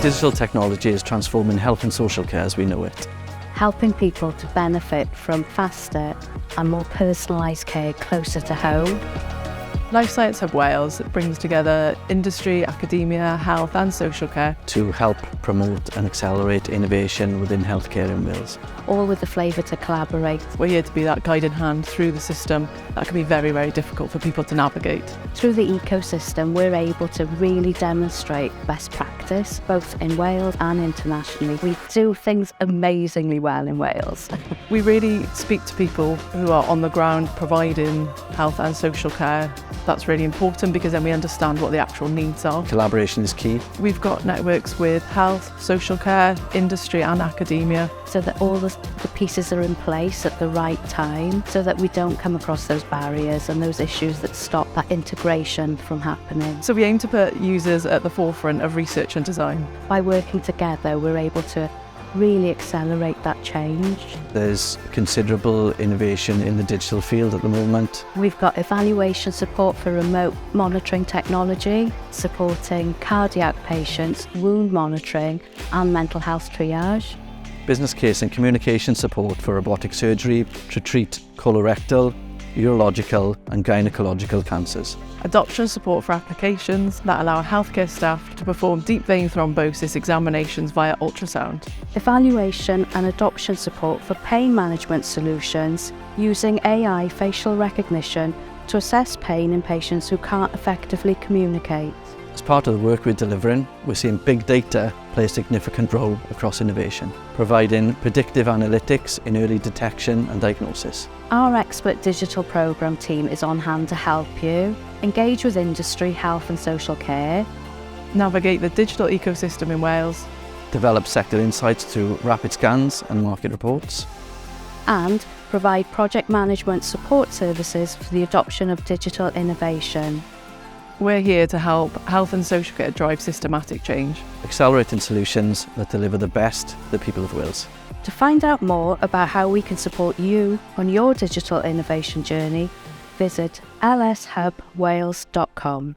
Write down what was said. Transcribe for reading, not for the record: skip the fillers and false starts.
Digital technology is transforming health and social care as we know it. Helping people to benefit from faster and more personalised care closer to home. Life Science Hub Wales brings together industry, academia, health and social care to help promote and accelerate innovation within healthcare in Wales. All with the flavour to collaborate. We're here to be that guiding hand through the system that can be very, very difficult for people to navigate. Through the ecosystem, we're able to really demonstrate best practice, both in Wales and internationally. We do things amazingly well in Wales. We really speak to people who are on the ground providing health and social care. That's really important because then we understand what the actual needs are. Collaboration is key. We've got networks with health, social care, industry and academia. So that all the pieces are in place at the right time so that we don't come across those barriers and those issues that stop that integration from happening. So we aim to put users at the forefront of research and design. By working together, we're able to really accelerate that change. There's considerable innovation in the digital field at the moment. We've got evaluation support for remote monitoring technology, supporting cardiac patients, wound monitoring and mental health triage. Business case and communication support for robotic surgery to treat colorectal, urological and gynecological cancers. Adoption support for applications that allow healthcare staff to perform deep vein thrombosis examinations via ultrasound. Evaluation and adoption support for pain management solutions using AI facial recognition to assess pain in patients who can't effectively communicate. As part of the work we're delivering, we're seeing big data play a significant role across innovation, providing predictive analytics in early detection and diagnosis. Our expert digital programme team is on hand to help you engage with industry, health and social care, navigate the digital ecosystem in Wales, develop sector insights through rapid scans and market reports, and provide project management support services for the adoption of digital innovation. We're here to help health and social care drive systematic change, accelerating solutions that deliver the best to the people of Wales. To find out more about how we can support you on your digital innovation journey, visit lshubwales.com.